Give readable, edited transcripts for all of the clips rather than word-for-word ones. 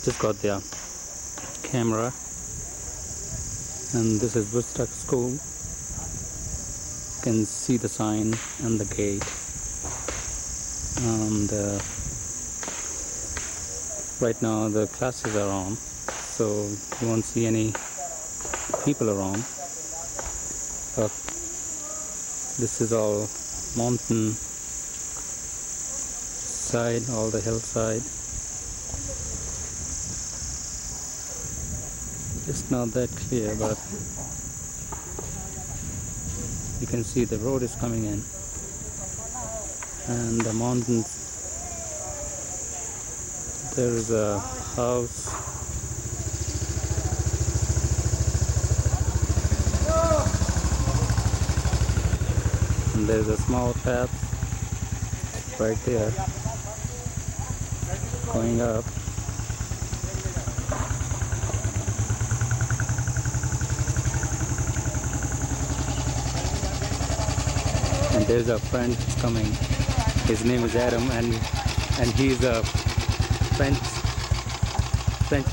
just got their camera, and this is Woodstock School. You can see the sign and the gate, and right now the classes are on, so you won't see any people around. But this is all mountain side, all the hillside. It's not that clear, but you can see the road is coming in, and the mountains. There is a house. And there's a small path right there going up. And there's a friend coming. His name is Adam, and he's a French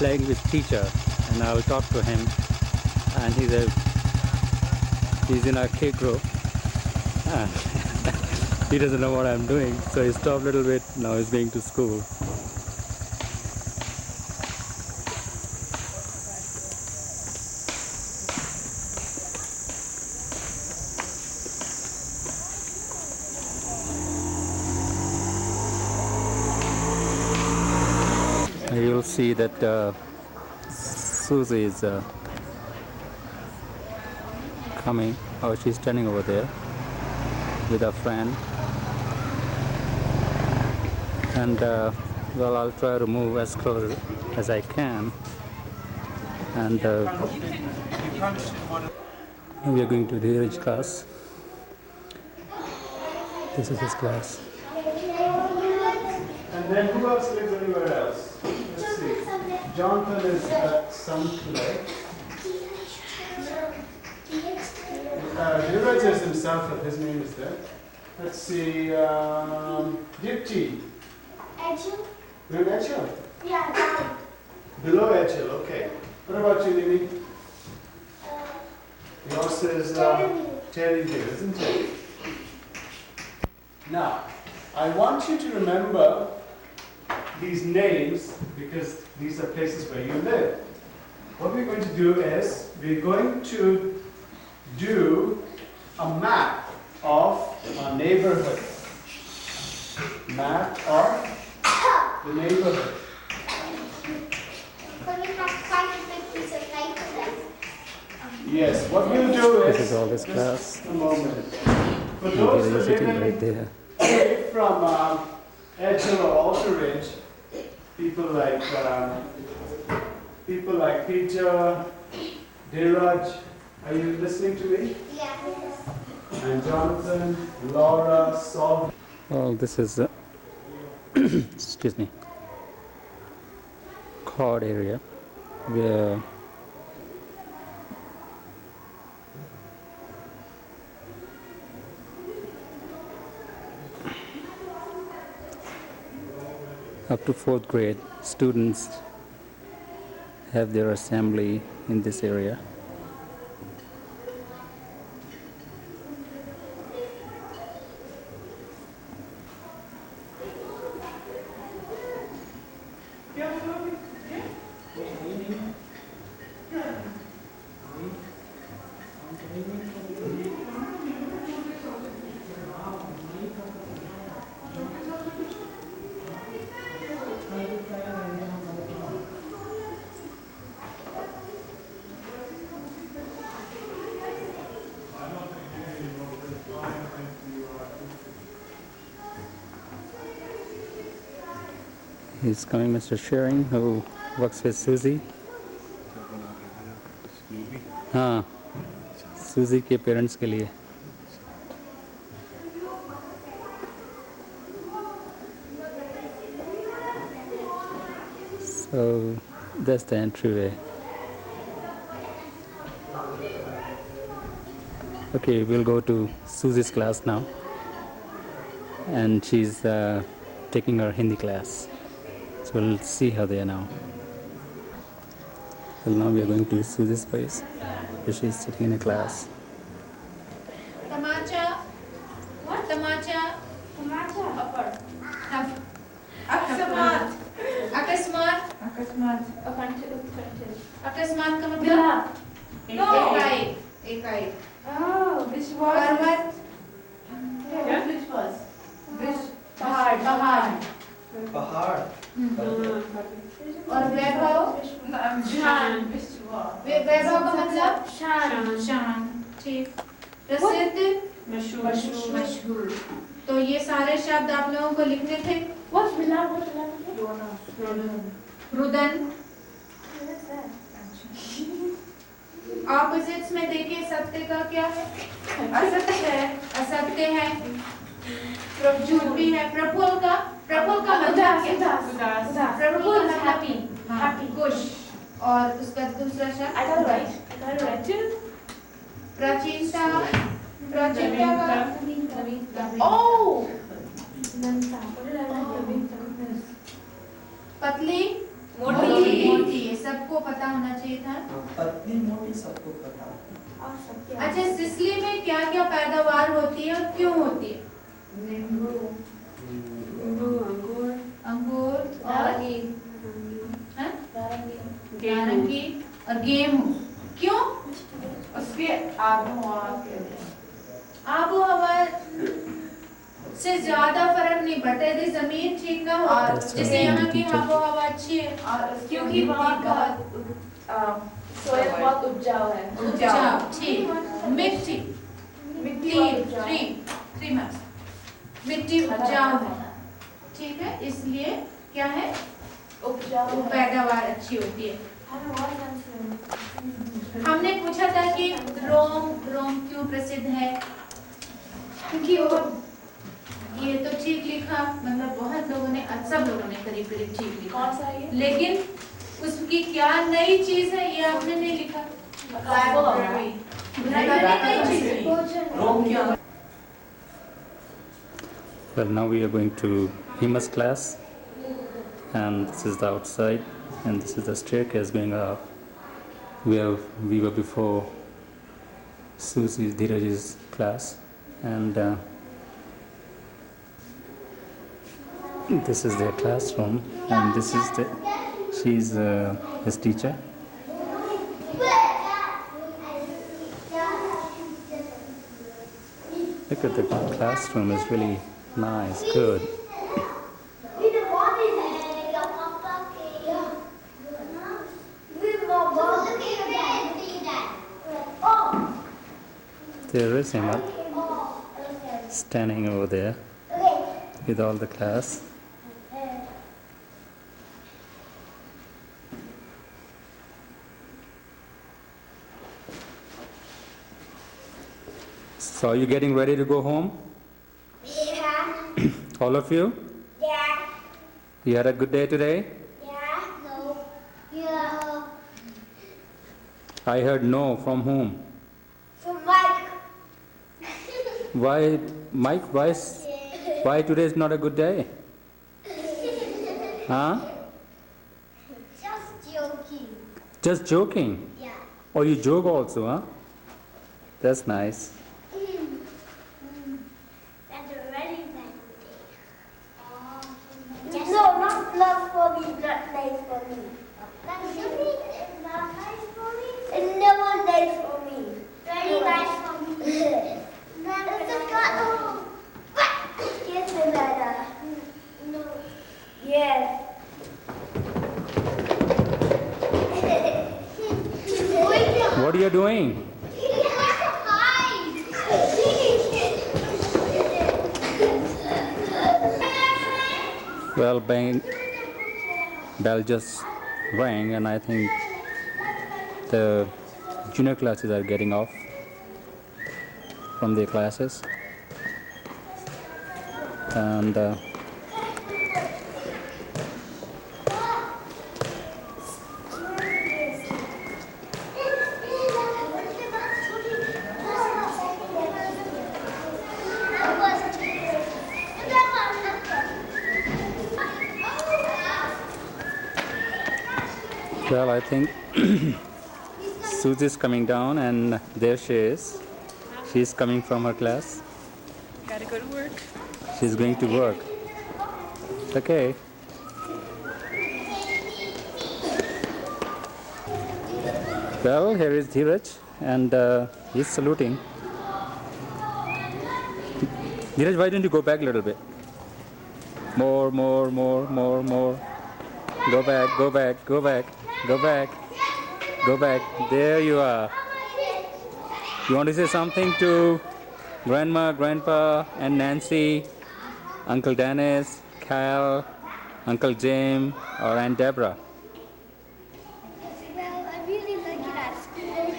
language teacher, and I'll talk to him. And he's in our K group. He doesn't know what I'm doing, so he stopped a little bit. Now he's going to school. You'll see that Susie is coming. Oh, she's standing over there with a friend. And well, I'll try to move as close as I can. And we are going to Dheeraj's class. This is his class. And then who else lives anywhere else? Let's see. Jonathan is at some place. Dheeraj is himself, but his name is there. Let's see. Dipti. Edgel? You're in Edgel? Yeah, down. Below Edgel, okay. What about you, Nini? Yours is Terryville, isn't it? Now, I want you to remember these names because these are places where you live. What we're going to do is we're going to do a map of a neighborhood. Map of the neighborhood. Yes, what we'll do is, This is all his class. a moment. For those who are Sitting right there. away from Edgel or Alter Ridge, people like Peter, Dheeraj, are you listening to me? Yeah. And Jonathan, Laura, Saul. Well, this is excuse me, Cord area where up to 4th grade students have their assembly in this area. He's coming, Mr. Sharing, who works with Susie. हाँ, Susie के parents के लिए. So that's the entryway. Okay, we'll go to Susie's class now, and she's taking her Hindi class. So we'll see how they are now. Well, now we are going to Susie's place, where she's sitting in a class. Tamacha. What? Tamacha. Tomato. Upper. अकस्मात Akasmat. अकस्मात Akasmat का मतलब? Glove. No. एक Oh. which was पर्वत. which was which पहाड़. पहाड़ और वैभव. शान which was वैभव का मतलब? Shan. शान. ठीक. प्रसिद्ध. मशहूर तो ये सारे शब्द आप लोगों को लिखने थे. What's Bilal? रुदन. What's that? ऑपोजिट्स में देखिए सत्य का क्या है? असत्य है. झूठ भी है. प्रफुल्ल का मतलब क्या? प्रफुल्ल Is मतलब happy. happy. खुश. और उसका दूसरा शब्द? I got it right too. प्राचीनता का Oh. पतली मोटी ये सबको पता होना चाहिए था. पतली मोटी सबको पता अच्छा, सिसली में क्या क्या पैदावार होती है और क्यों होती है? अंगूर और हाँ? नारंगी और गेहूं. क्यों? उसके आबो आबोहवा से ज्यादा फर्क नहीं पड़ता यदि जमीन ठीक ना हो. जैसे यहाँ की आबोहवा अच्छी है क्योंकि वहाँ का सोया बहुत उपजाऊ है उपजाऊ. ठीक. मिट्टी थ्री मार्क्स. मिट्टी उपजाऊ है. ठीक है, इसलिए क्या है? उपजाऊ पैदावार अच्छी होती है. हमने पूछा था कि रोम क्यों प्रसिद्ध है? क्योंकि वो ये तो ठीक लिखा, मतलब बहुत लोगों ने, सब लोगों ने करीब ठीक लिखा. कौन सा है ये? लेकिन उसकी क्या नई चीज है ये आपने नहीं लिखा. लाइब्रेरी नई चीज है. रोम क्या Well, now we are going to Hima's class, and this is the outside, and this is the staircase going up where we were before Susie Dheeraj's class, and this is their classroom, and this is she's his teacher. Look at the classroom, is really nice, good. There is Hima standing over there with all the class. So are you getting ready to go home? Yeah. All of you? Yeah. You had a good day today? Yeah. No. Yeah. I heard no. From whom? From Mike. Why, Mike, why today is not a good day? Huh? Just joking. Just joking? Yeah. Oh, you joke also, huh? That's nice. That's a very nice day. No, not love for me, not nice for me. Nice for me? It's not nice for me? It's never nice for me. Very nice for me. It's a cut. Yes, Banana. No. Yes. What are you doing? Well, bell just rang, and I think the junior classes are getting off from their classes. And Well, I think Susie's coming down, and there she is. She's coming from her class. Gotta go to work. She's going to work. Okay. Well, here is Dheeraj, and he's saluting. Dheeraj, why don't you go back a little bit? More. Go back, go back, go back, go back, go back. There you are. You want to say something to Grandma, Grandpa, and Nancy, Uncle Dennis, Kyle, Uncle James, or Aunt Deborah? Well, I really like it at school,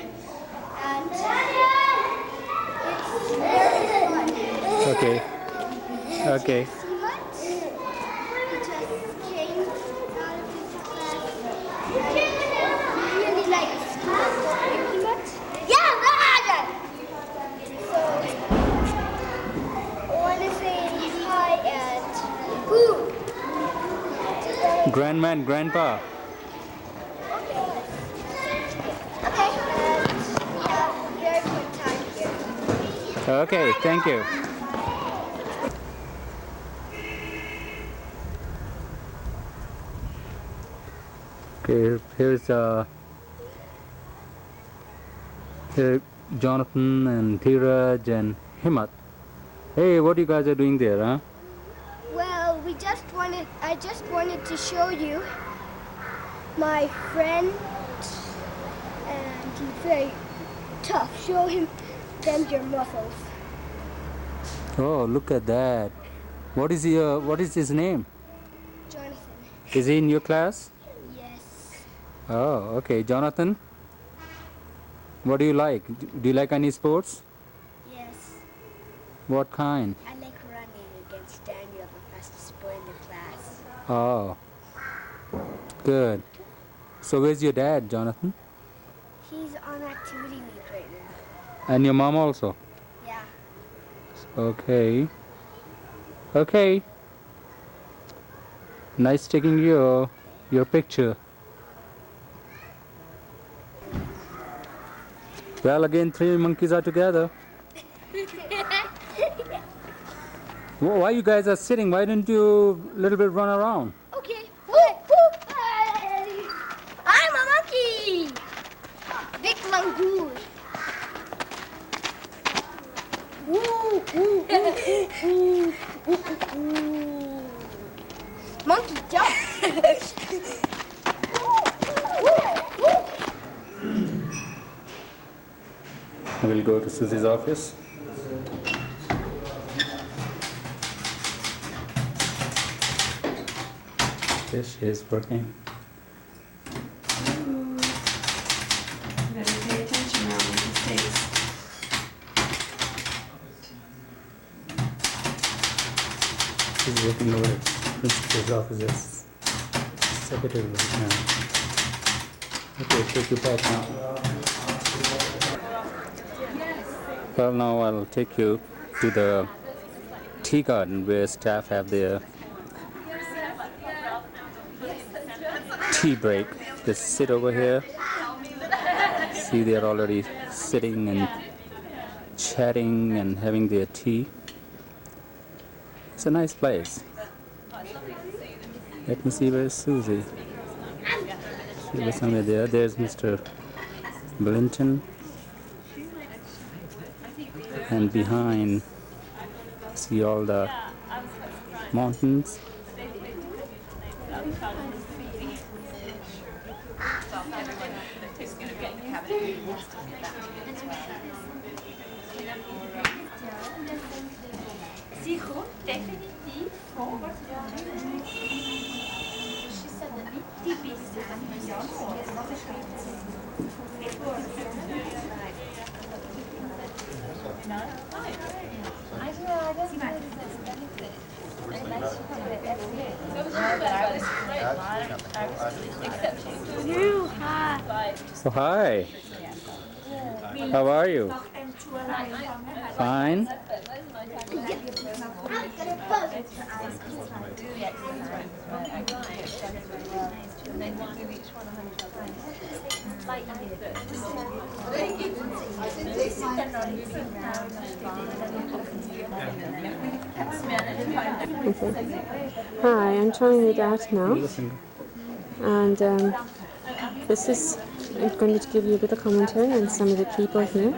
and it's very fun. Okay. Okay. See what? He just came out of his class. I really like school. Pretty much. Yeah, Roger! So, I want to say hi and who? Grandma and Grandpa. Okay, and we have very good time here. Okay, thank you. Okay, here's here Jonathan and Dheeraj and Himat. Hey, what you guys are doing there, huh? Well, I just wanted to show you my friend, and he's very tough. Show him them your muscles. Oh, look at that. What is his name? Jonathan. Is he in your class? Yes. Oh, okay. Jonathan, what do you like? Do you like any sports? Yes. What kind? I like running against Daniel, the fastest boy in the class. Oh, good. So where's your dad, Jonathan? He's on activity week right now. And your mom also? Yeah. Okay. Okay. Nice taking your picture. Well, again, 3 monkeys are together. Why you guys are sitting? Why don't you little bit run around? Okay. Woo, woo. I'm a monkey. Big langoon. Woo, woo, woo, woo, woo, woo. Monkey jump. We'll go to Susie's office. There she is working. Better pay attention now, make mistakes. She's working over at principal's office as secretary right now. Okay, take you back now. Well, now I'll take you to the tea garden where staff have their tea break. Just sit over here. See, they're already sitting and chatting and having their tea. It's a nice place. Let me see, where's Susie? She was somewhere there. There's Mr. Blinton. And behind, see all the mountains. So hi. How are you? Fine. Okay. Hi, I'm trying it out now, and this is, I'm going to give you a bit of commentary on some of the people here.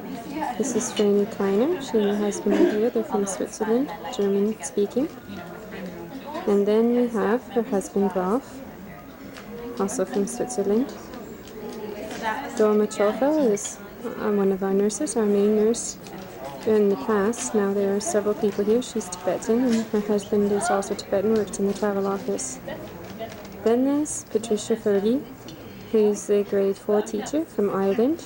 This is Franny Kleiner, she and her husband are here, they're from Switzerland, German speaking. And then we have her husband Rolf, also from Switzerland. Dorma Chofa is one of our nurses, our main nurse. In the past, now there are several people here. She's Tibetan, and her husband is also Tibetan, works in the travel office. Then there's Patricia Fergie, who's a grade 4 teacher from Ireland,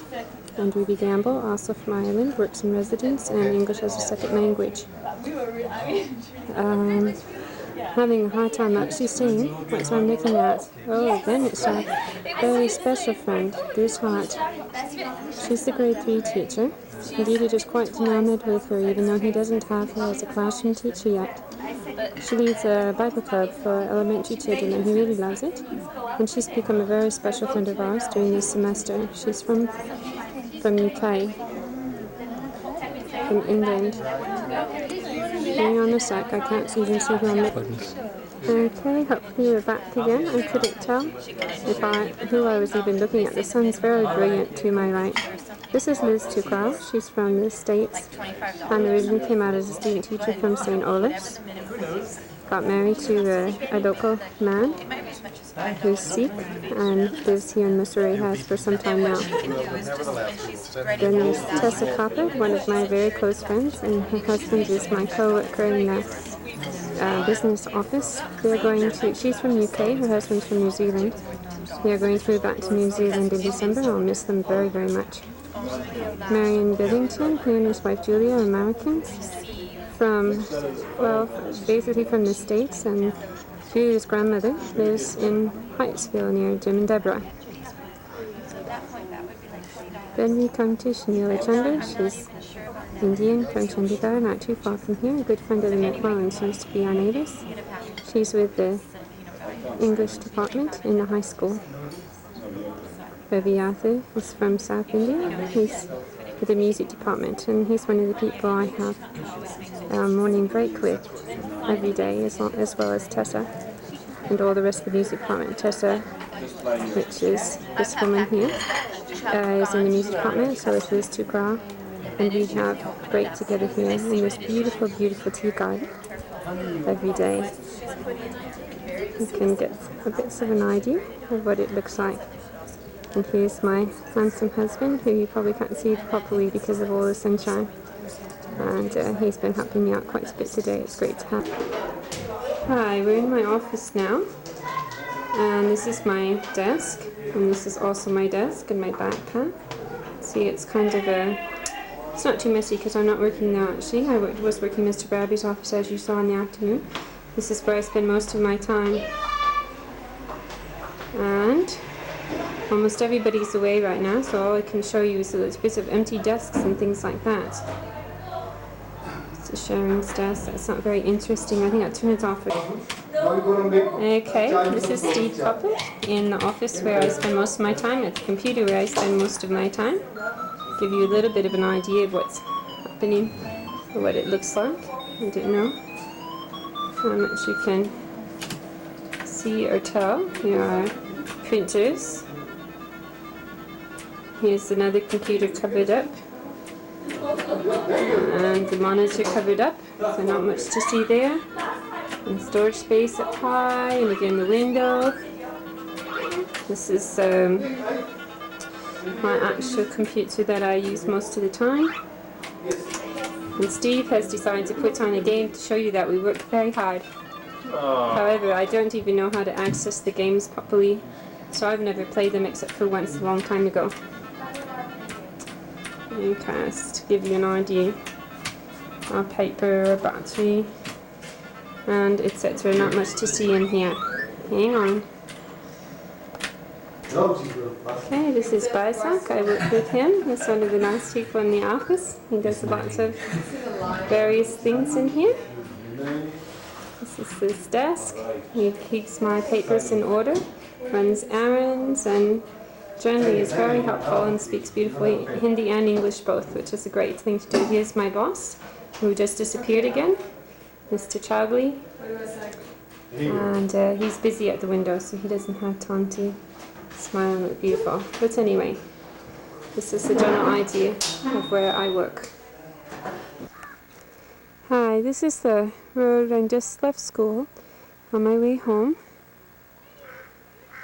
and Ruby Gamble, also from Ireland, works in residence and English as a second language. Having a hard time actually seeing what I'm looking at. Oh, then it's a very special friend, Bruce Hart. She's the grade 3 teacher. David is quite enamored with her, even though he doesn't have her as a classroom teacher yet. She leads a Bible club for elementary children, and he really loves it. And she's become a very special friend of ours during this semester. She's from UK, from England. Hang on a sec, I can't even see who I'm looking at. Okay, hopefully we're back again. I couldn't tell who I was even looking at. The sun's very brilliant to my right. This is Liz Tukal. She's from the States and originally came out as a student teacher from St. Olaf's. Got married to a local man who's Sikh and lives here in Mussoorie House for some time now. Then there's Tessa Coppard, one of my very close friends, and her husband is my co-worker in the business office. She's from UK, her husband's from New Zealand. They are going through back to New Zealand in December. I'll miss them very, very much. Marion Billington, he and his wife Julia are Americans basically from the States, and Julia's grandmother lives in Hyattsville near Jim and Deborah. Then we come to Shanila Chunder. She's Indian from Chandigarh, not too far from here, a good friend of the McMullins. She used to be our neighbors. She's with the English department in the high school. Ravi Yathu is from South India. He's with the music department, and he's one of the people I have morning break with every day, as well as Tessa and all the rest of the music department. Tessa, which is this woman here, is in the music department, so is Liz Tukal, and we have break together here in this beautiful, beautiful tea garden every day. You can get a bit of an idea of what it looks like. And here's my handsome husband, who you probably can't see properly because of all the sunshine. And he's been helping me out quite a bit today. It's great to have. Hi, we're in my office now. And this is my desk. And this is also my desk and my backpack. See, it's kind of it's not too messy because I'm not working now actually. I was working Mr. Bradley's office, as you saw in the afternoon. This is where I spend most of my time. And almost everybody's away right now, so all I can show you is a bit of empty desks and things like that. It's a Sharon's desk. That's not very interesting. I think I'll turn it off. Okay, this is Steve Copper in the office where I spend most of my time, at the computer where I spend most of my time. Give you a little bit of an idea of what's happening or what it looks like. I don't know how much you can see or tell. Here are printers. Here's another computer covered up, and the monitor covered up, so not much to see there. And storage space up high, and again the window. This is my actual computer that I use most of the time. And Steve has decided to put on a game to show you that we work very hard. However, I don't even know how to access the games properly, so I've never played them except for once a long time ago. Okay, just to give you an idea. A paper, a battery, and etc. Not much to see in here. Hang on. Okay, this is Baisak. I work with him. He's one of the nice people in the office. He does lots of various things in here. This is his desk. He keeps my papers in order, runs errands, and Generally is very helpful and speaks beautifully Hindi and English both, which is a great thing to do. Here's my boss, who just disappeared again, Mr. Chowgli. And he's busy at the window, so he doesn't have time to smile and look beautiful. But anyway, this is the general idea of where I work. Hi, this is the road. I just left school on my way home.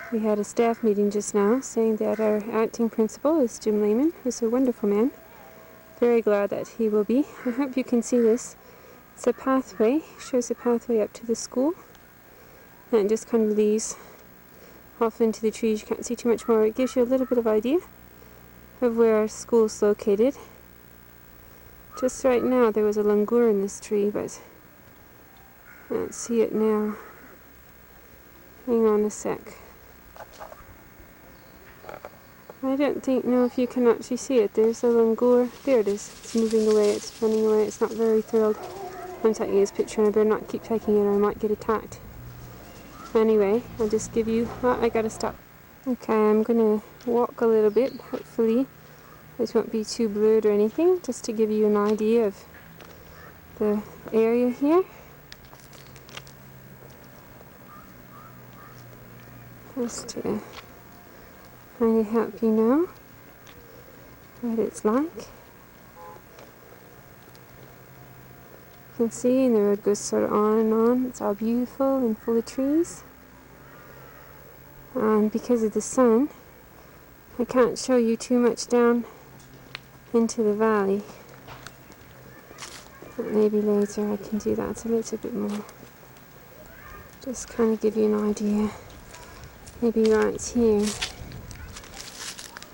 We had a staff meeting just now saying that our acting principal is Jim Lehman, who's a wonderful man. Very glad that he will be. I hope you can see this. It's a pathway, shows a pathway up to the school. And it just kind of leads off into the trees. You can't see too much more. It gives you a little bit of idea of where our school is located. Just right now there was a langur in this tree, but I don't see it now. Hang on a sec. I don't know if you can actually see it. There's a langur. There it is. It's moving away. It's running away. It's not very thrilled. I'm taking his picture and I better not keep taking it or I might get attacked. Anyway, I'll just give you... Oh, I gotta stop. Okay, I'm gonna walk a little bit. Hopefully this won't be too blurred or anything. Just to give you an idea of the area here. Just to kind of help you know what it's like. You can see, and the road goes sort of on and on. It's all beautiful and full of trees. And because of the sun, I can't show you too much down into the valley. But maybe later I can do that a little bit more. Just kind of give you an idea. Maybe right here.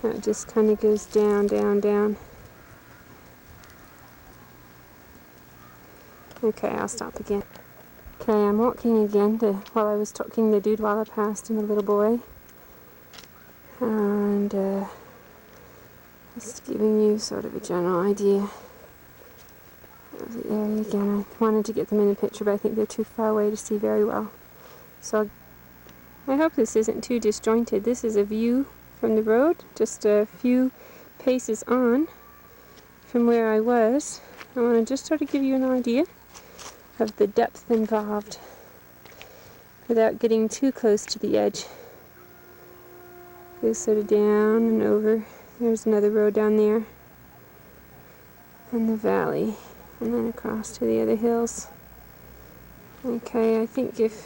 That just kind of goes down, down, down. Okay, I'll stop again. Okay, I'm walking again while I was talking the dude while I passed and the little boy. And just giving you sort of a general idea of the area again. I wanted to get them in a picture, but I think they're too far away to see very well. So I hope this isn't too disjointed. This is a view from the road, just a few paces on from where I was. I want to just sort of give you an idea of the depth involved without getting too close to the edge. Goes sort of down and over. There's another road down there and the valley, and then across to the other hills. Okay, I think if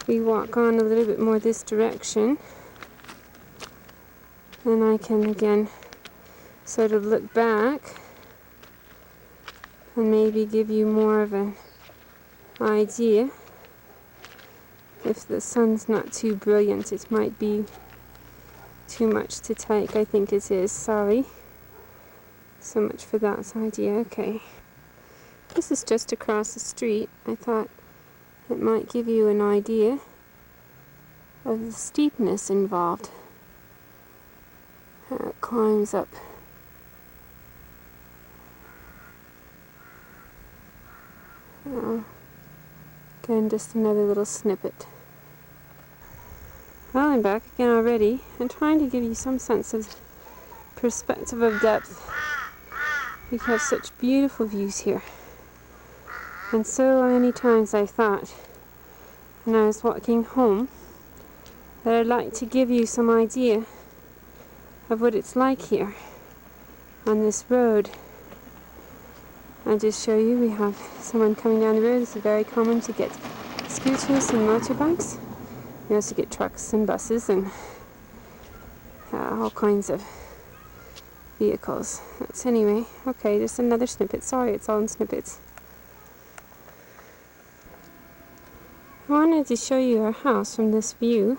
we walk on a little bit more this direction, then I can again sort of look back and maybe give you more of an idea. If the sun's not too brilliant, it might be too much to take. I think it is. Sorry. So much for that idea. Okay. This is just across the street. I thought it might give you an idea of the steepness involved. How it climbs up. Again, just another little snippet. Well, I'm back again already. I'm trying to give you some sense of perspective of depth. We have such beautiful views here. And so many times I thought, when I was walking home, that I'd like to give you some idea of what it's like here on this road. I'll just show you, we have someone coming down the road. It's very common to get scooters and motorbikes. We also get trucks and buses and all kinds of vehicles. That's anyway. Okay, just another snippet. Sorry, it's all in snippets. I wanted to show you our house from this view.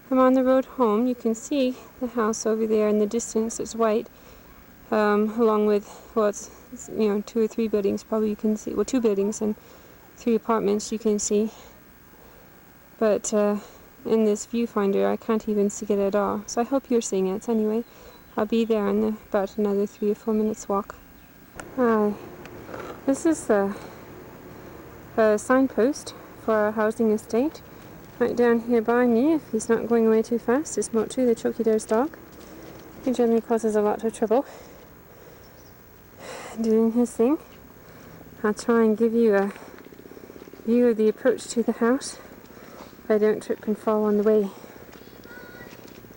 I'm on the road home. You can see the house over there in the distance. It's white, along with, well, it's 2 or 3 buildings probably you can see. Well, 2 buildings and 3 apartments you can see. But in this viewfinder I can't even see it at all. So I hope you're seeing it. Anyway, I'll be there in about another 3 or 4 minutes walk. Hi. This is a signpost for our housing estate. Right down here by me, if he's not going away too fast, is Motu, the chokidar's dog. He generally causes a lot of trouble doing his thing. I'll try and give you a view of the approach to the house if I don't trip and fall on the way.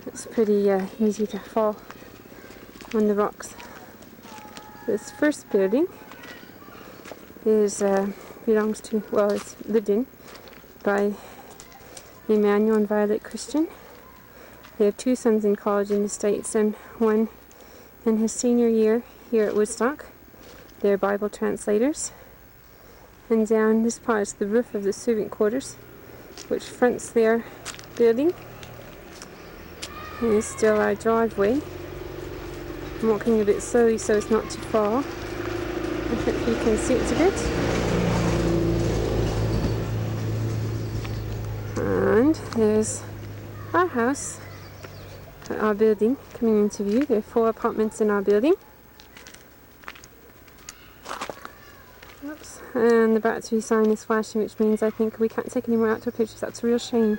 It's pretty easy to fall on the rocks. This first building is belongs to, well, it's lived in by Emmanuel and Violet Christian. They have 2 sons in college in the States and one in his senior year here at Woodstock. They're Bible translators. And down this part is the roof of the servant quarters, which fronts their building. And it's still our driveway. I'm walking a bit slowly so as not to fall. I hope you can see it a bit. And there's our house, our building coming into view. There are 4 apartments in our building. Oops. And the battery sign is flashing, which means I think we can't take any more outdoor pictures. That's a real shame.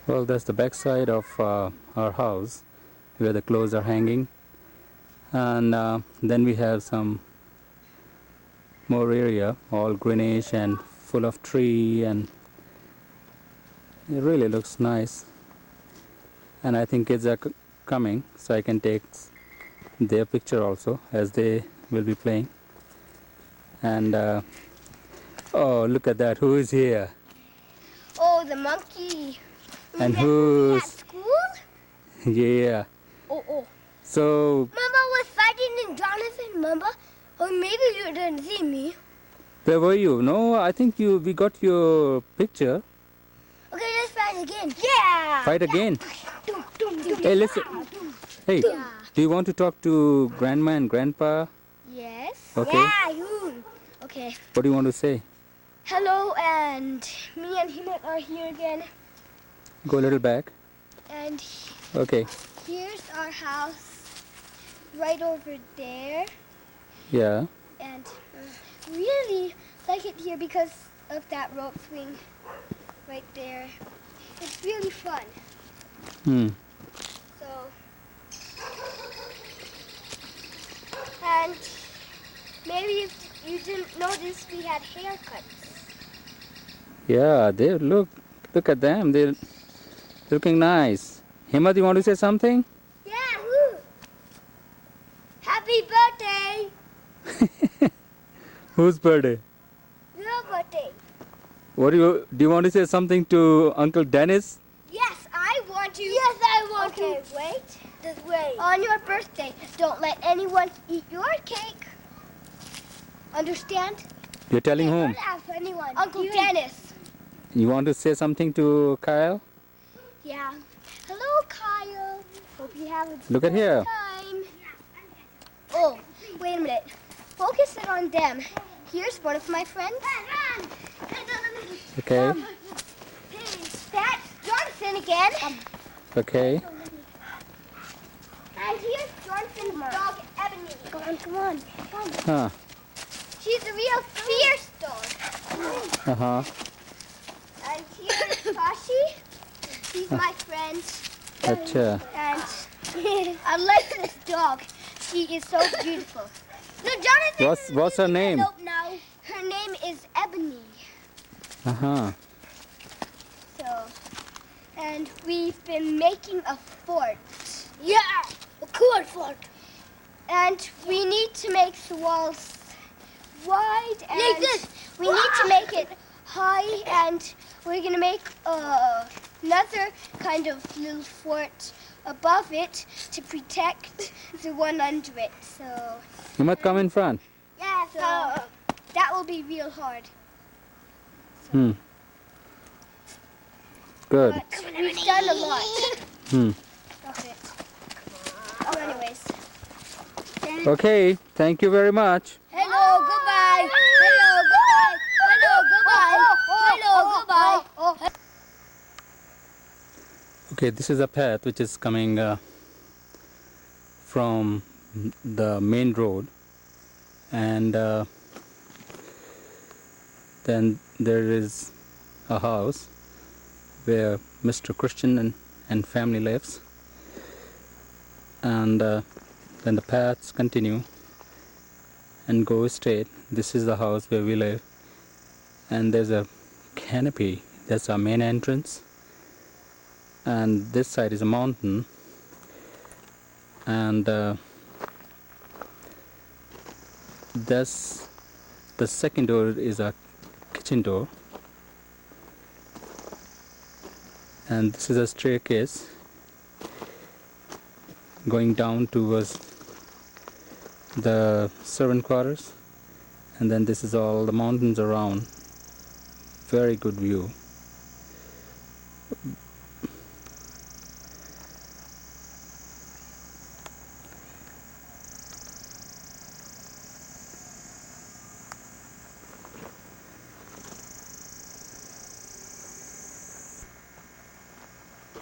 Well, that's the back side of our house where the clothes are hanging. And then we have some more area, all greenish and full of tree, and it really looks nice. And I think kids are coming, so I can take their picture also as they will be playing. And oh, look at that, who is here? Oh, the monkey. And Remember who's... at school? Yeah. Oh. Remember So, I was fighting in Jonathan, remember? Or maybe you didn't see me. where were you? No, I think we got your picture. Okay, let's fight again. Yeah! Fight again. Dum, dum, dum, Hey, listen. Hey, Yeah. do you want to talk to Grandma and Grandpa? Yes. Okay. Yeah, you. Okay. What do you want to say? Hello, and me and Himit are here again. Go a little back. And Okay. here's our house right over there. Yeah. And really like it here because of that rope swing right there. It's really fun. So, and maybe if you didn't notice, we had haircuts. Yeah, they look at them. They're looking nice. Himmat, you want to say something? Yeah, woo! Happy birthday! Whose birthday? Your birthday. What do you want to say something to Uncle Dennis? Yes, I want to. Yes, I want to. Okay, wait. Just wait. On your birthday, don't let anyone eat your cake. Understand? You're telling whom? Don't ask anyone. Uncle Dennis. You want to say something to Kyle? Yeah. Hello, Kyle. Hope you have a Look at good here. time. Oh, wait a minute. Focus it on them. Here's one of my friends. Okay. That's Jonathan again. Okay. And here's Jonathan's dog, Ebony. Come on. Huh. She's a real fierce dog. Uh-huh. And here's Kashi. She's my friend. Acha. And I like this dog. She is so beautiful. No, Jonathan. What's her name? Don't know. Her name is Ebony. Uh-huh. So, and we've been making a fort. Yeah, a cool fort. And we need to make the walls wide and like this. We need to make it high, and we're gonna make another kind of little fort above it to protect the one under it. So You must come in front. yeah, so that will be real hard. Hmm. Good. But we've done a lot Hmm. of it. So anyways. Okay. Thank you very much. Hello, goodbye. Hello, goodbye. Hello, goodbye. Hello, goodbye. Okay, this is a path which is coming from the main road, and then there is a house where Mr. Christian and family lives, and then the paths continue and go straight. This is the house where we live, and there's a canopy. That's our main entrance, and this side is a mountain, and that's the second door is a kitchen door, and this is a staircase going down towards the servant quarters, and then this is all the mountains around. Very good view.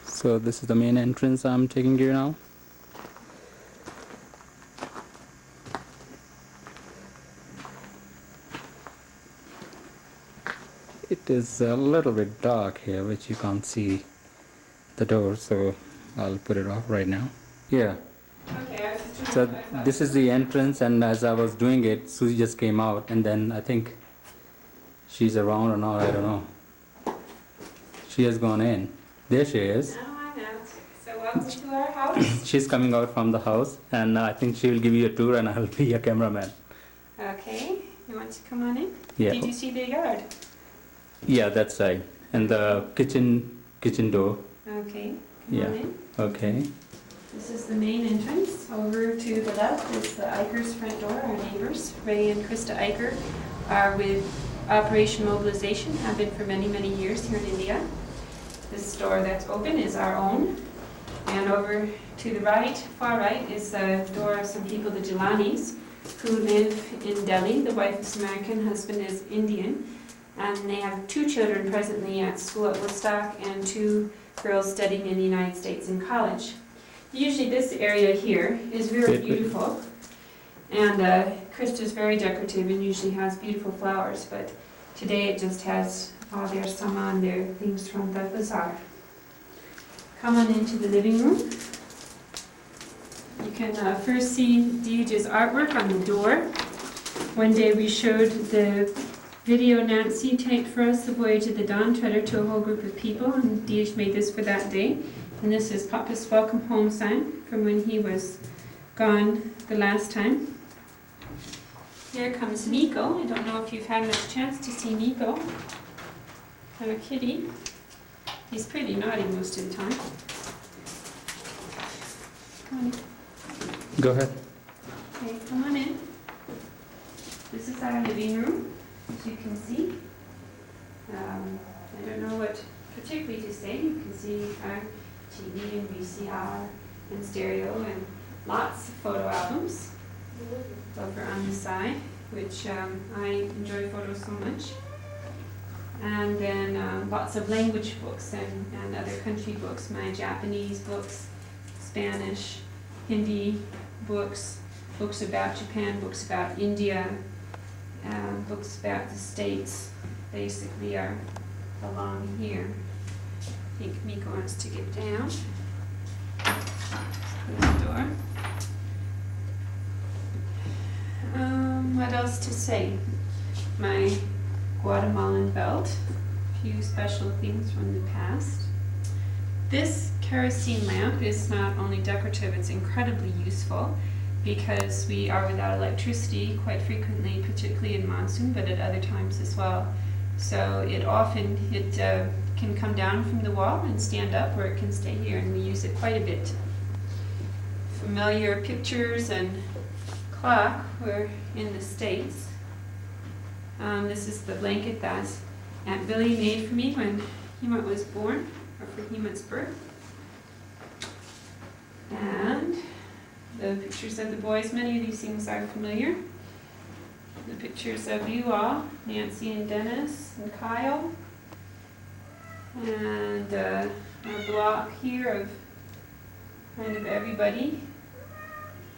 So this is the main entrance I'm taking you now. It is a little bit dark here, which you can't see the door, so I'll put it off right now. Yeah. Okay, So this is the entrance, and as I was doing it, Susie just came out, and then I think she's around or not, I don't know. She has gone in. There she is. Oh, I know. So welcome to our house. She's coming out from the house, and I think she will give you a tour, and I'll be your cameraman. Okay, you want to come on in? Yeah. Did you see the yard? Yeah, that's right. And the kitchen door. Okay, come Yeah. on in. Okay. This is the main entrance. Over to the left is the Eicher's front door, our neighbors. Ray and Krista Eicher are with Operation Mobilization, have been for many, many years here in India. This door that's open is our own. And over to the right, far right, is the door of some people, the Jilanis, who live in Delhi. The wife is American, husband is Indian. And they have 2 children presently at school at Woodstock and 2 girls studying in the United States in college. Usually this area here is very beautiful, and Krista's very decorative and usually has beautiful flowers, but today it just has all their saman, their things from the bazaar. Come on into the living room. You can first see Deej's artwork on the door. One day we showed the video Nancy taped for us, the Voyage of the Dawn Treader, to a whole group of people, and Deej made this for that day. And this is Papa's welcome home sign from when he was gone the last time. Here comes Nico. I don't know if you've had much chance to see Nico. Our kitty. He's pretty naughty most of the time. Come on. Go ahead. Okay, come on in. This is our living room, as you can see. I don't know what particularly to say. You can see our TV and VCR and stereo and lots of photo albums over on the side, which I enjoy photos so much. And then lots of language books and other country books, my Japanese books, Spanish, Hindi books, books about Japan, books about India, books about the States, basically are along here. I think Miko wants to get down. Close the door. What else to say? My Guatemalan belt, a few special things from the past. This kerosene lamp is not only decorative, it's incredibly useful because we are without electricity quite frequently, particularly in monsoon, but at other times as well. So it can come down from the wall and stand up, or it can stay here, and we use it quite a bit. Familiar pictures and clock. We're in the States. This is the blanket that Aunt Billy made for me when Hema was born, or for Hema's birth. And the pictures of the boys, many of these things are familiar. The pictures of you all, Nancy and Dennis and Kyle. And our block here of kind of everybody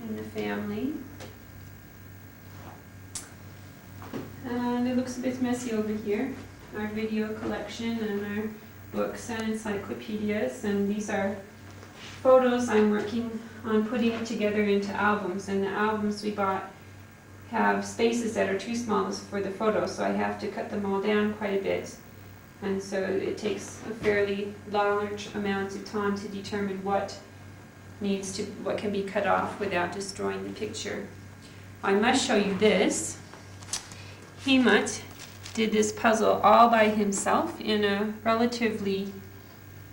in the family. And it looks a bit messy over here. Our video collection and our books and encyclopedias, and these are photos I'm working on putting together into albums, and the albums we bought have spaces that are too small for the photos, so I have to cut them all down quite a bit, and so it takes a fairly large amount of time to determine what can be cut off without destroying the picture. I must show you this. Hemant did this puzzle all by himself in a relatively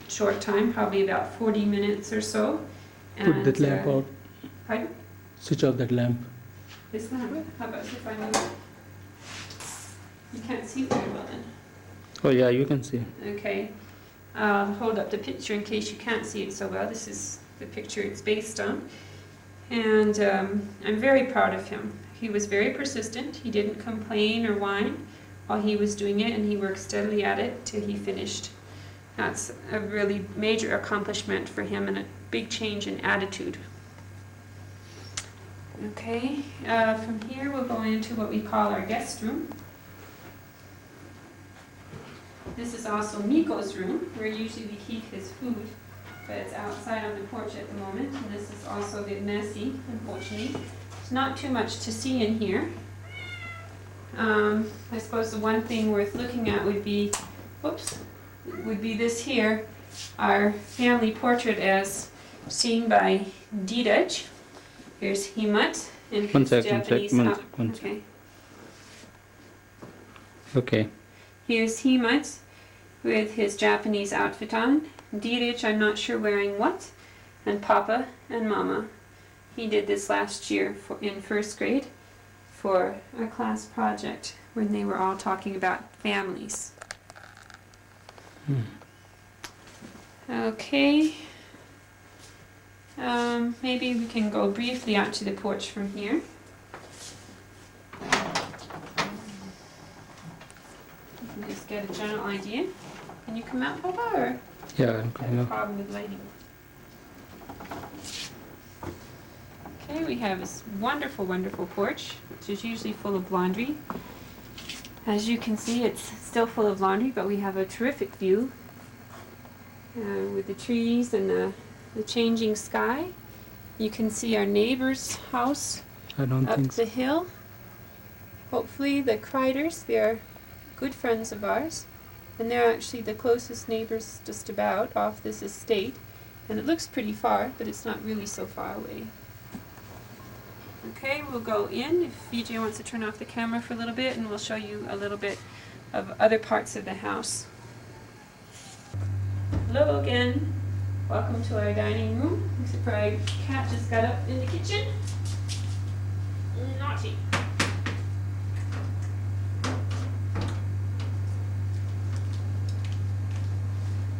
short time, probably about 40 minutes or so. Put that lamp out. Pardon? Switch off that lamp. This lamp? How about if I move it? You can't see it very well then. Oh yeah, you can see. Okay. I'll hold up the picture in case you can't see it so well. This is the picture it's based on. And I'm very proud of him. He was very persistent. He didn't complain or whine while he was doing it, and he worked steadily at it till he finished. That's a really major accomplishment for him and a big change in attitude. Okay, from here we'll go into what we call our guest room. This is also Miko's room, where usually we keep his food, but it's outside on the porch at the moment, and this is also a bit messy, unfortunately. There's not too much to see in here. I suppose the one thing worth looking at would be, this here, our family portrait as seen by Didaj. Here's Hemant in his Japanese outfit. Okay. Here's Hemant with his Japanese outfit on. Didaj, I'm not sure wearing what, and Papa and Mama. He did this last year in first grade for a class project when they were all talking about families. Okay. Maybe we can go briefly out to the porch from here. You can just get a general idea. Can you come out, Papa, or? Yeah, I'm coming up. Problem with lighting. Okay, we have this wonderful, wonderful porch, which is usually full of laundry. As you can see, it's still full of laundry, but we have a terrific view with the trees and the changing sky. You can see our neighbor's house up the hill. Hopefully the Kreiders, they're good friends of ours, and they're actually the closest neighbors just about off this estate. And it looks pretty far, but it's not really so far away. Okay, we'll go in if VJ wants to turn off the camera for a little bit, and we'll show you a little bit of other parts of the house. Hello again. Welcome to our dining room. I'm surprised cat just got up in the kitchen. Naughty.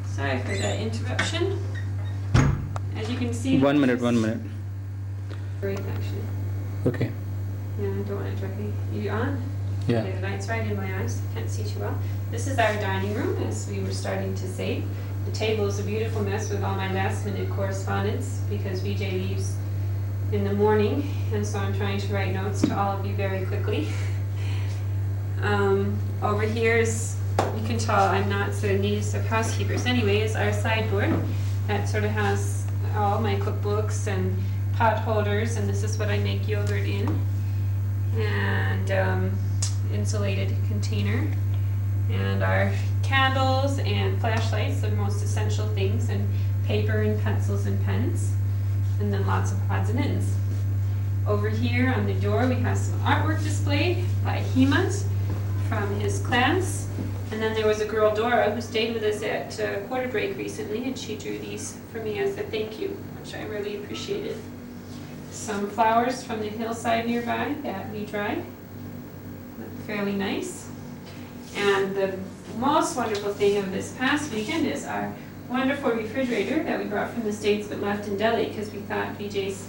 Sorry for that interruption. As you can see... One minute. Break, actually. Okay. Yeah, I don't want to interrupt you. You on? Yeah. Okay, the light's right in my eyes. Can't see too well. This is our dining room, as we were starting to say. The table is a beautiful mess with all my last-minute correspondence because VJ leaves in the morning, and so I'm trying to write notes to all of you very quickly. Over here is, you can tell I'm not the neatest of housekeepers anyway, is our sideboard. That sort of has all my cookbooks and pot holders, and this is what I make yogurt in. And insulated container. And our candles and flashlights, the most essential things, and paper and pencils and pens. And then lots of odds and ends. Over here on the door we have some artwork displayed by Hemant from his class. And then there was a girl, Dora, who stayed with us at quarter break recently, and she drew these for me as a thank you, which I really appreciated. Some flowers from the hillside nearby that we dried. Look fairly nice. And the most wonderful thing of this past weekend is our wonderful refrigerator that we brought from the States but left in Delhi because we thought VJ's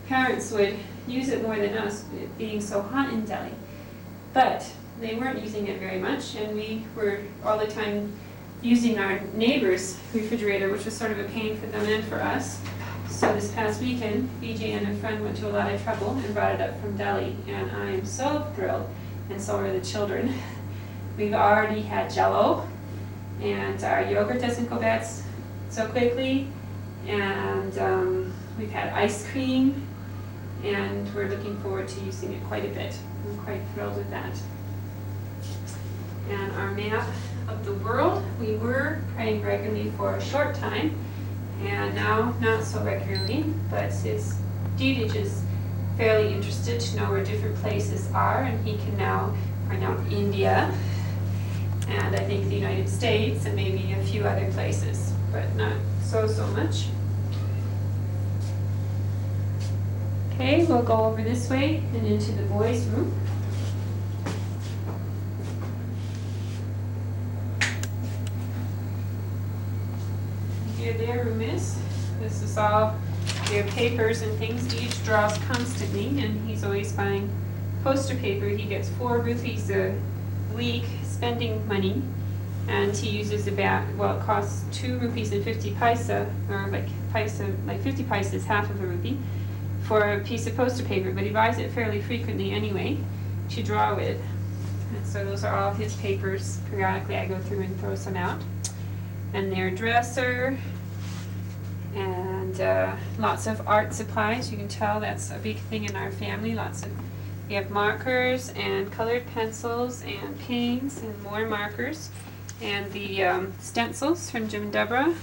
parents would use it more than us, it being so hot in Delhi. But they weren't using it very much, and we were all the time using our neighbor's refrigerator, which was sort of a pain for them and for us. So this past weekend, VJ and a friend went to a lot of trouble and brought it up from Delhi, and I am so thrilled and so are the children. We've already had Jell-O, and our yogurt doesn't go bad so quickly, and we've had ice cream, and we're looking forward to using it quite a bit. I'm quite thrilled with that. And our map of the world, we were praying regularly for a short time, and now not so regularly, but it's Didich is fairly interested to know where different places are, and he can now pronounce India, and I think the United States, and maybe a few other places, but not so much. Okay, we'll go over this way and into the boys' room. Here their room is. This is all their papers and things. Deej draws constantly, and he's always buying poster paper. He gets 4 rupees a week spending money, and he uses about, well, it costs 2 rupees and 50 paisa, or like 50 paisa is half of a rupee, for a piece of poster paper, but he buys it fairly frequently anyway to draw with. And so those are all his papers. Periodically I go through and throw some out. And their dresser, and lots of art supplies. You can tell that's a big thing in our family. We have markers and colored pencils and paints and more markers, and the stencils from Jim and Deborah.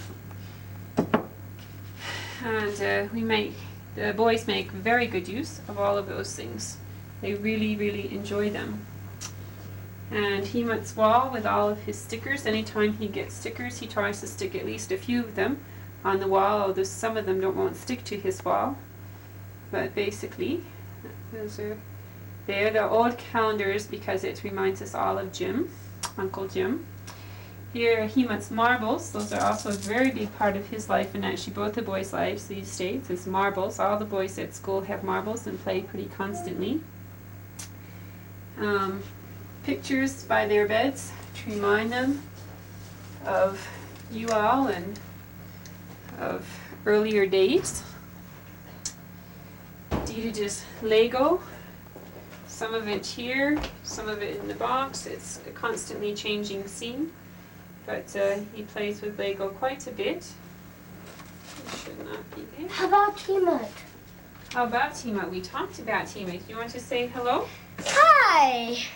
And the boys make very good use of all of those things. They really enjoy them. And Hemant's wall with all of his stickers. Anytime he gets stickers, he tries to stick at least a few of them on the wall, although some of them won't stick to his wall. But basically, those are there. The old calendars, because it reminds us all of Jim, Uncle Jim. Here are Hemant's marbles. Those are also a very big part of his life, and actually both the boys' lives these days is marbles. All the boys at school have marbles and play pretty constantly. Pictures by their beds to remind them of you all and of earlier days. Didij's Lego. Some of it here, some of it in the box. It's a constantly changing scene. But he plays with Lego quite a bit. It should not be there. How about Timot? How about Tima? We talked about Tima. Do you want to say hello? Hi!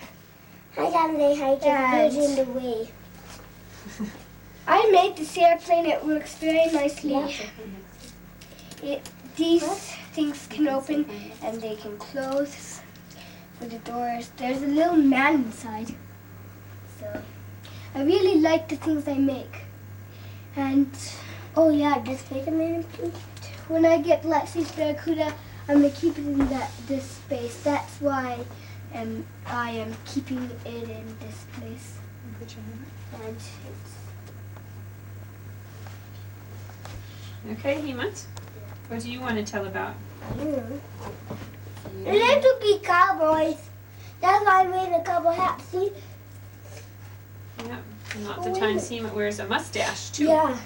Hi, Daddy. Hi, Dad. In the way. I made this airplane. It works very nicely. These things can open and they can close for the doors. There's a little man inside. So I really like the things I make. And oh yeah, this Spider-Man. When I get Lexi's Barracuda, I'm gonna keep it in this space. That's why I am keeping it in this place. And Okay, Hemant. What do you want to tell about? Little big cowboys. That's why I made a couple hats. See? Yeah, and lots of times Hemant wears a mustache too. Yeah.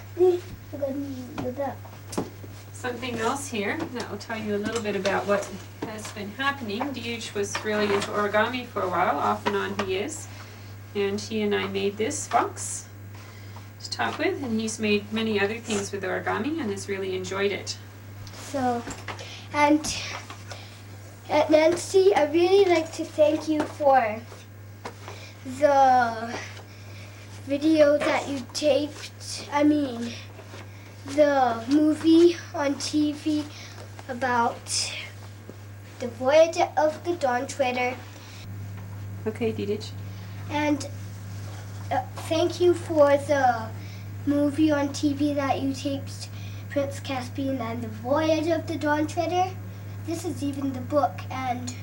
Something else here that will tell you a little bit about what has been happening. Dij was really into origami for a while, off and on he is. And he and I made this box to talk with, and he's made many other things with origami and has really enjoyed it. So, and Nancy, I really like to thank you for the video that you taped. The movie on TV about the voyage of the Dawn Treader. Okay, Didij. And thank you for the movie on TV that you taped, Prince Caspian and the Voyage of the Dawn Treader. This is even the book, and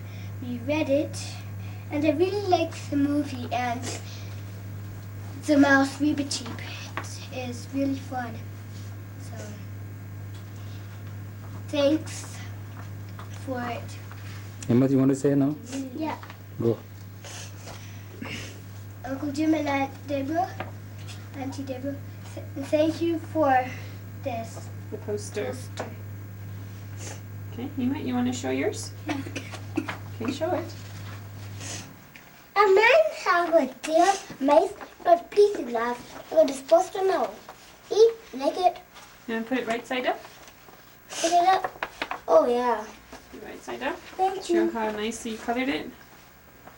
we read it, and I really liked the movie, and the Mouse Reba Cheap. It is really fun. So, thanks for it. Emma, you want to say now? Yeah. Go. Uncle Jim and Auntie Deborah, thank you for this The poster. poster. Okay, you want to show yours? Yeah. Okay, show it. A man have a deer, mice, but plexiglass. You're supposed to know. Eat, make it, You want to put it right side up? pick it up. Oh yeah. Right side up. Thank Show you. how nicely you colored it.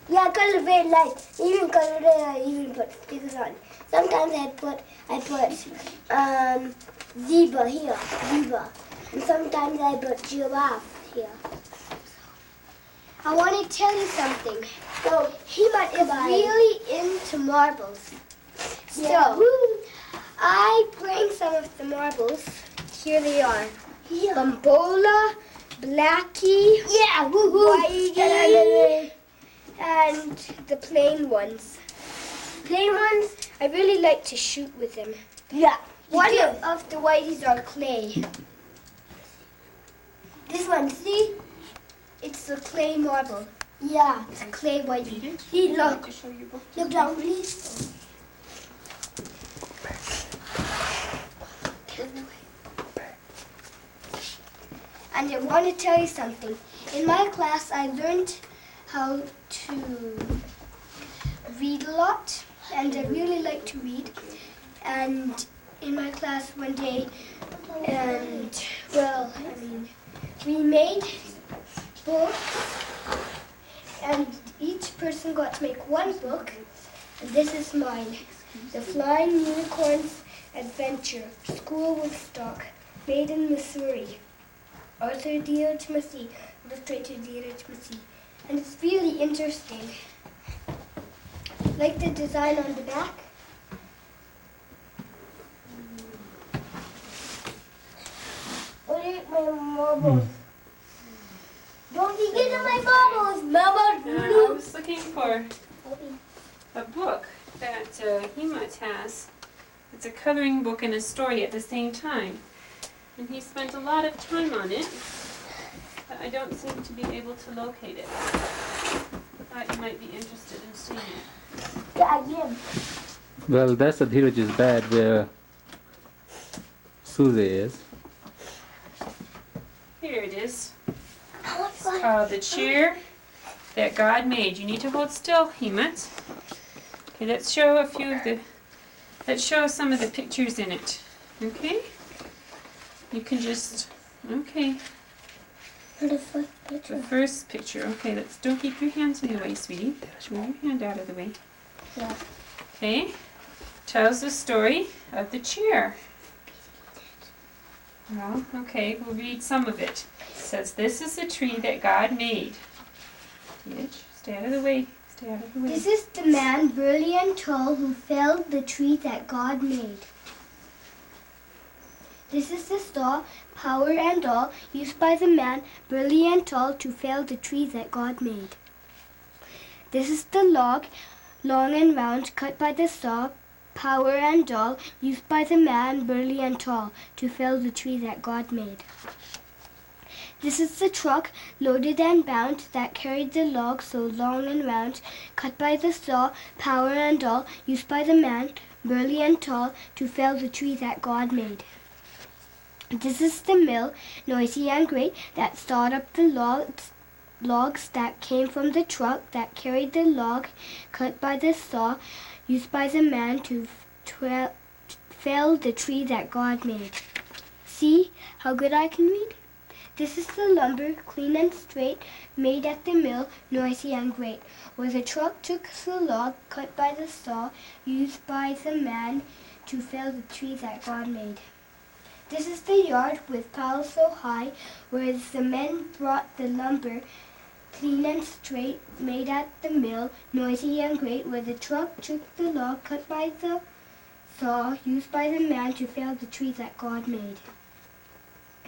Yeah, I color very light. Even colored it, I even put stickers on. Sometimes I put zebra here, zebra. And sometimes I put giraffe here. I want to tell you something. So, Hema is really into marbles. So, I bring some of the marbles. Here they are. Bambola, Blackie, Whitey, and the plain ones. Plain ones, I really like to shoot with them. Yeah. One of the whiteys are clay. This one, see? It's a clay marble. Yeah, it's a clay whitey. See, look. Look down, please. And I want to tell you something. In my class, I learned how to read a lot, and I really like to read. And in my class one day, we made books, and each person got to make one book. And this is mine, The Flying Unicorns Adventure, School Woodstock, made in Mussoorie. Arthur Dear Timothy, illustrator Dear Timothy. And it's really interesting. Like the design on the back. What are my marbles? Don't be getting my marbles, Mama. I was looking for a book that Hemut has. It's a coloring book and a story at the same time. And he spent a lot of time on it, but I don't seem to be able to locate it. I thought you might be interested in seeing it. Yeah, I am. Well, that's the Dheeraj's bed where Susie is. Here it is. It's called The Chair That God Made. You need to hold still, Hemut. Okay, let's show some of the pictures in it. Okay? You can just, okay. The first picture. The first picture. Okay, don't keep your hands in the way, sweetie. Move your hand out of the way. Yeah. Okay. Tells the story of the chair. Well, okay, we'll read some of it. It says, this is the tree that God made. Bitch, stay out of the way. Stay out of the way. This is the man, burly and tall, who felled the tree that God made. This is the saw, power and all, used by the man, burly and tall, to fell the tree that God made. This is the log, long and round, cut by the saw, power and all, used by the man, burly and tall, to fell the tree that God made. This is the truck, loaded and bound, that carried the log so long and round, cut by the saw, power and all, used by the man, burly and tall, to fell the tree that God made. This is the mill, noisy and great, that sawed up the logs that came from the truck that carried the log, cut by the saw, used by the man to fell the tree that God made. See how good I can read? This is the lumber, clean and straight, made at the mill, noisy and great, where the truck took the log, cut by the saw, used by the man to fell the tree that God made. This is the yard with piles so high, where the men brought the lumber, clean and straight, made at the mill, noisy and great, where the truck took the log, cut by the saw, used by the man to fell the tree that God made.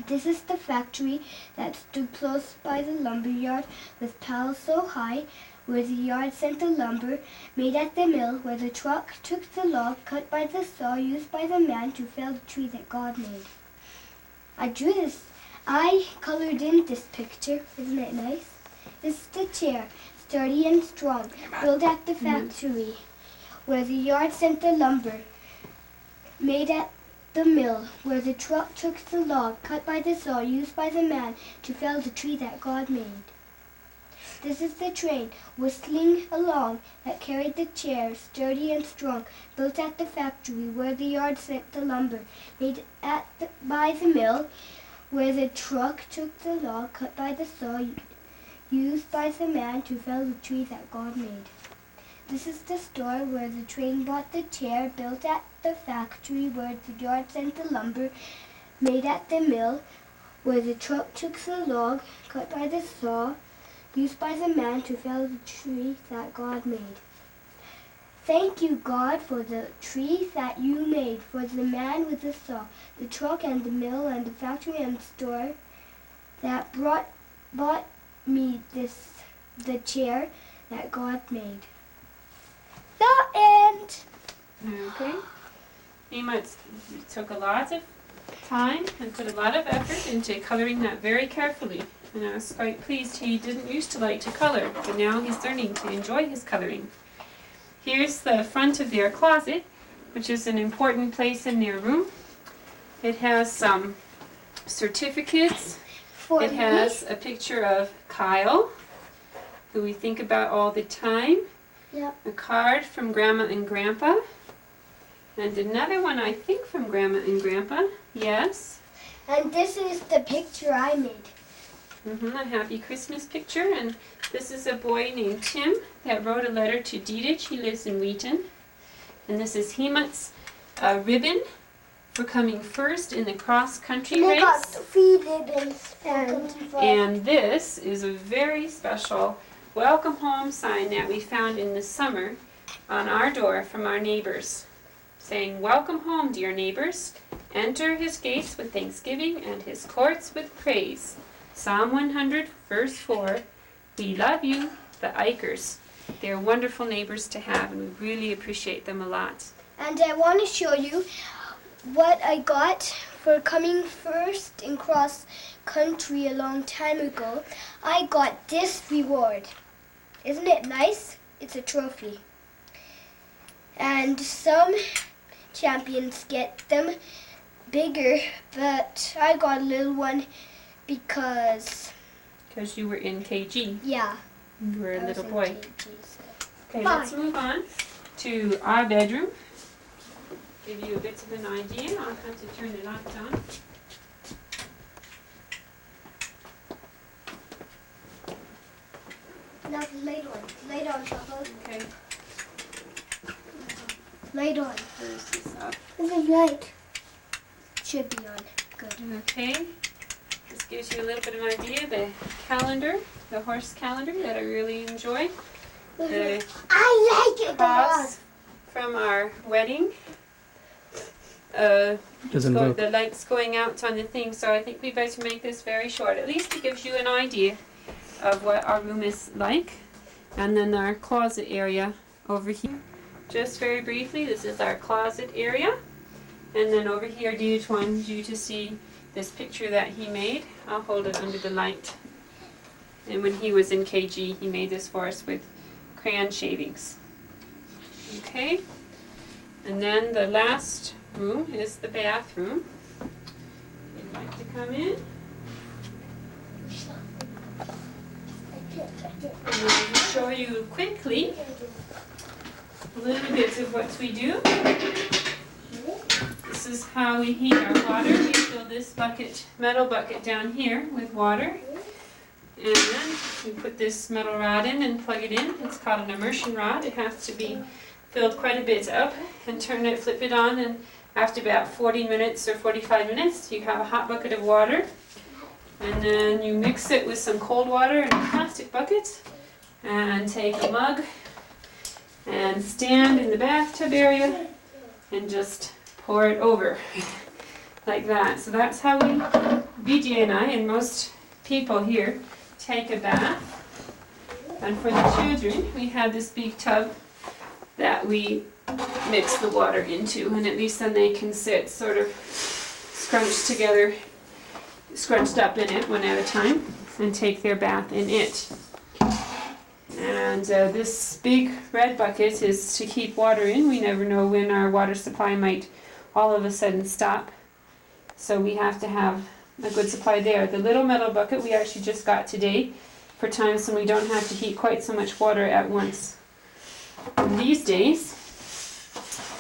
This is the factory that stood close by the lumber yard, with piles so high, where the yard sent the lumber, made at the mill, where the truck took the log, cut by the saw, used by the man to fell the tree that God made. I drew this. I colored in this picture. Isn't it nice? This is the chair, sturdy and strong, built at the factory, where the yard sent the lumber, made at the mill, where the truck took the log, cut by the saw, used by the man to fell the tree that God made. This is the train, whistling along, that carried the chair, sturdy and strong, built at the factory where the yard sent the lumber, made by the mill, where the truck took the log, cut by the saw, used by the man to fell the tree that God made. This is the store where the train bought the chair, built at the factory where the yard sent the lumber, made at the mill, where the truck took the log, cut by the saw, used by the man to fell the tree that God made. Thank you, God, for the tree that you made, for the man with the saw, the truck and the mill and the factory and the store that bought me the chair that God made. The end. Okay. Emma took a lot of time and put a lot of effort into coloring that very carefully. And I was quite pleased. He didn't used to like to color, but now he's learning to enjoy his coloring. Here's the front of their closet, which is an important place in their room. It has some certificates. It has a picture of Kyle, who we think about all the time. Yep. A card from Grandma and Grandpa. And another one, I think, from Grandma and Grandpa. Yes. And this is the picture I made. A happy Christmas picture. And this is a boy named Tim that wrote a letter to Diedich. He lives in Wheaton. And this is Hemat's ribbon for coming first in the cross-country race. got 3 ribbons. And this is a very special welcome home sign that we found in the summer on our door from our neighbors, saying, "Welcome home, dear neighbors. Enter his gates with thanksgiving and his courts with praise." Psalm 100, verse 4. We love you, the Eichers. They're wonderful neighbors to have, and we really appreciate them a lot. And I want to show you what I got for coming first in cross country a long time ago. I got this reward. Isn't it nice? It's a trophy. And some champions get them bigger, but I got a little one because you were in KG. yeah. You were a I was little in boy. KG, so. Okay, Bye. let's move on to our bedroom. Give you a bit of an idea. I'll have to turn the light on. Now lay down. Lay down, Papa. Okay, Lay down. where's this up? This is light. Should be on. Good. Okay, this gives you a little bit of an idea. The calendar, the horse calendar that I really enjoy. The I like it a lot. cross from our wedding. Doesn't work. The light's going out on the thing, so I think we better make this very short. At least it gives you an idea of what our room is like. And then our closet area over here. Just very briefly, this is our closet area. And then over here, Deej wanted you to see this picture that he made. I'll hold it under the light. And when he was in KG, he made this for us with crayon shavings. Okay. And then the last room is the bathroom. If you'd like to come in. And I'll show you quickly a little bit of what we do. This is how we heat our water. We fill this bucket, metal bucket down here with water. And then we put this metal rod in and plug it in. It's called an immersion rod. It has to be filled quite a bit up and turn it, flip it on, and after about 40 minutes or 45 minutes, you have a hot bucket of water. And then you mix it with some cold water in a plastic bucket and take a mug and stand in the bathtub area and just pour it over like that. So that's how we, BJ and I, and most people here, take a bath. And for the children, we have this big tub that we mix the water into, and at least then they can sit sort of scrunched together, scrunched up in it one at a time, and take their bath in it. And this big red bucket is to keep water in. We never know when our water supply might all of a sudden stop, so we have to have a good supply there. The little metal bucket we actually just got today for times when we don't have to heat quite so much water at once. And these days,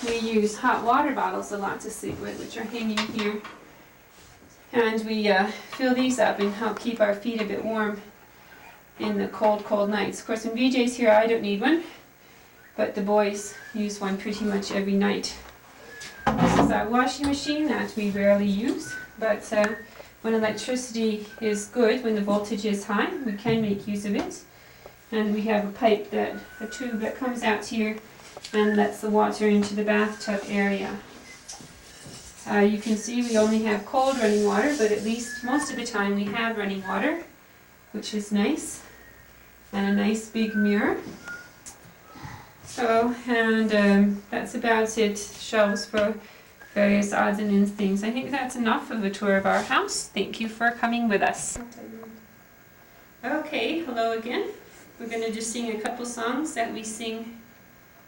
we use hot water bottles a lot to sleep with, which are hanging here. And we fill these up and help keep our feet a bit warm in the cold, cold nights. Of course, when VJ's here, I don't need one, but the boys use one pretty much every night. This is our washing machine that we rarely use, but when electricity is good, when the voltage is high, we can make use of it. And we have a tube that comes out here and lets the water into the bathtub area. You can see we only have cold running water, but at least most of the time we have running water, which is nice. And a nice big mirror. So, and that's about it. Shelves for various odds and ends things. I think that's enough of a tour of our house. Thank you for coming with us. Okay, hello again. We're going to just sing a couple songs that we sing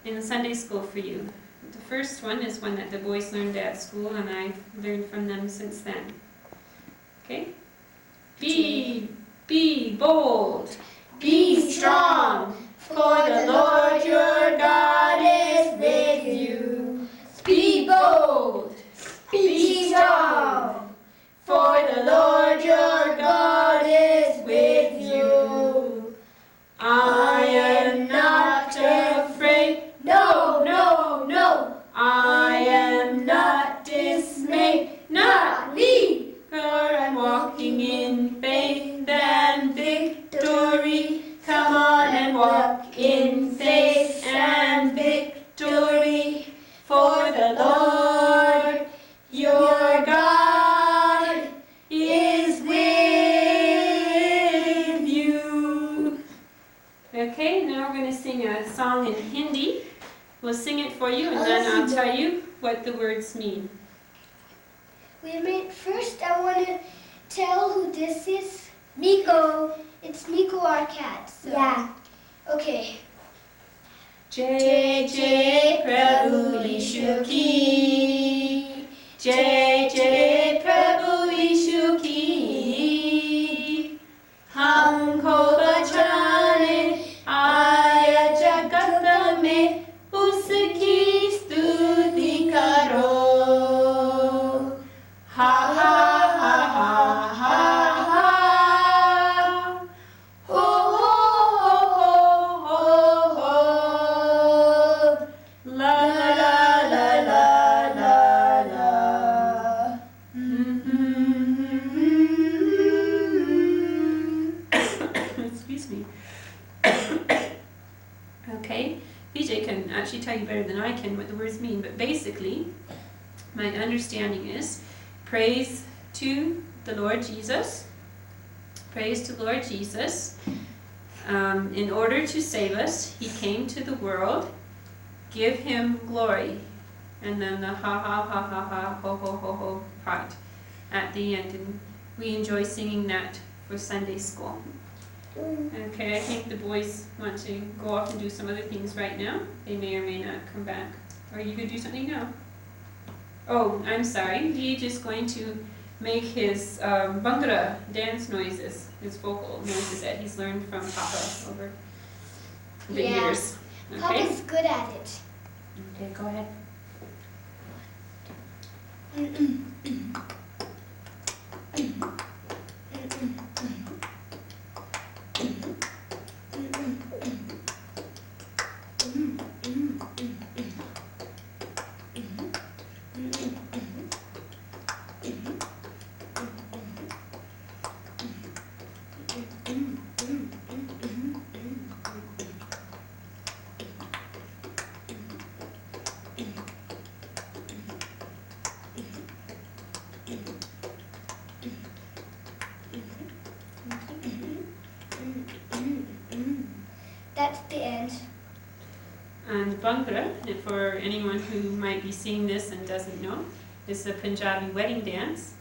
in the Sunday school for you. The first one is one that the boys learned at school, and I've learned from them since then. Okay? Be bold. Be strong, for the Lord your God is with you. Be bold, be strong, for the Lord your God is with you. I am not afraid, no, no, no. I am not dismayed, not me, for I'm walking in faith and victory. Come on and walk in faith and victory, for the Lord your God is with you. Okay, now we're going to sing a song in Hindi. We'll sing it for you, and then I'll tell you what the words mean. Wait a minute, first I want to tell who this is. Nico. It's Nico, our cat. So. Yeah. Okay. Jai Jai Prabhu Yishu ki. Jai Jai Prabhu Yishu ki. Humko bachane aaya jagat mein uski stuti karo. Ha ha ha ha ha ha. Okay, BJ can actually tell you better than I can what the words mean, but basically, my understanding is praise to the Lord Jesus. Praise to the Lord Jesus. In order to save us, He came to the world. Give Him glory. And then the ha ha ha ha ha ho ho ho ho part at the end. And we enjoy singing that for Sunday school. Okay, I think the boys want to go off and do some other things right now. They may or may not come back. Or you could do something now. Oh, I'm sorry. He's just going to make his Bhangra dance noises, his vocal noises that he's learned from Papa over the years. Okay? Papa's good at it. Okay, go ahead. That's the end. And Bhangra, for anyone who might be seeing this and doesn't know, is a Punjabi wedding dance.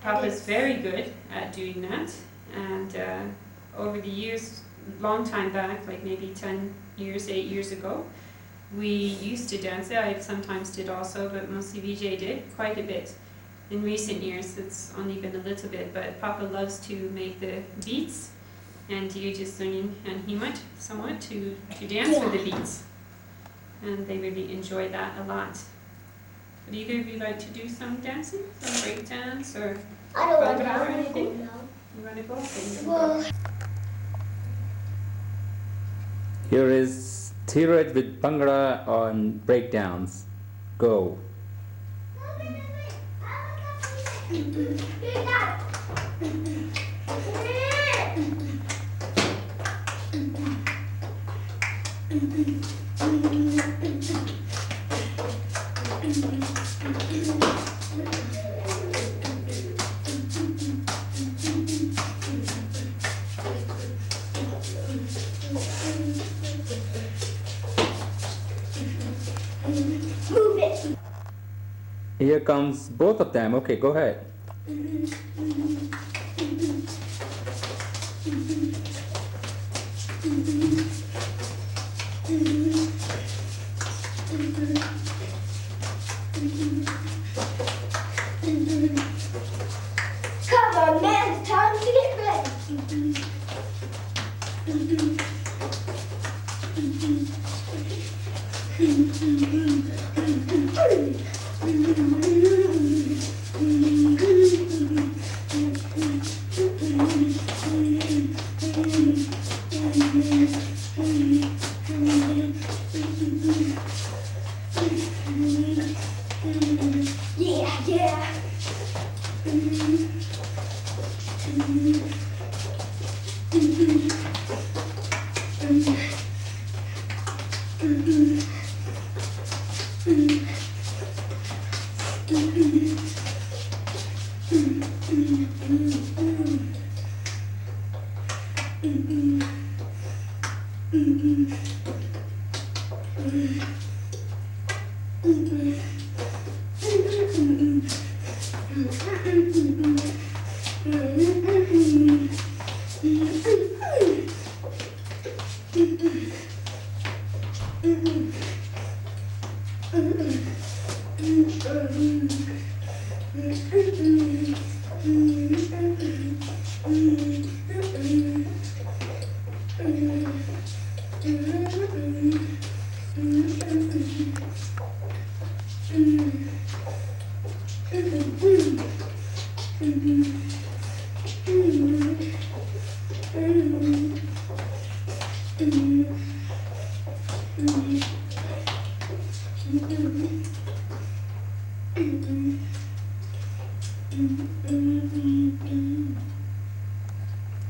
Papa's very good at doing that, and over the years, long time back, like maybe 10 years, 8 years ago, we used to dance it. I sometimes did also, but mostly VJ did quite a bit. In recent years, it's only been a little bit, but Papa loves to make the beats, and Diyajisun and Himat somewhat to dance with the beats. And they really enjoy that a lot. Would either of you like to do some dancing, some break dance, or I don't want bhangra or to anything? go. You want to go? Okay, you can go. Well, Here is Tiraj with Bhangra on breakdowns. Go. move it. Here comes both of them. Okay, go ahead. Come on, man, it's time to get ready. Yeah, yeah.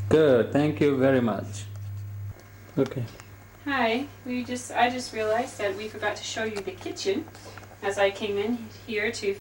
Good, thank you very much. Okay. Hi, I just realized that we forgot to show you the kitchen as I came in here to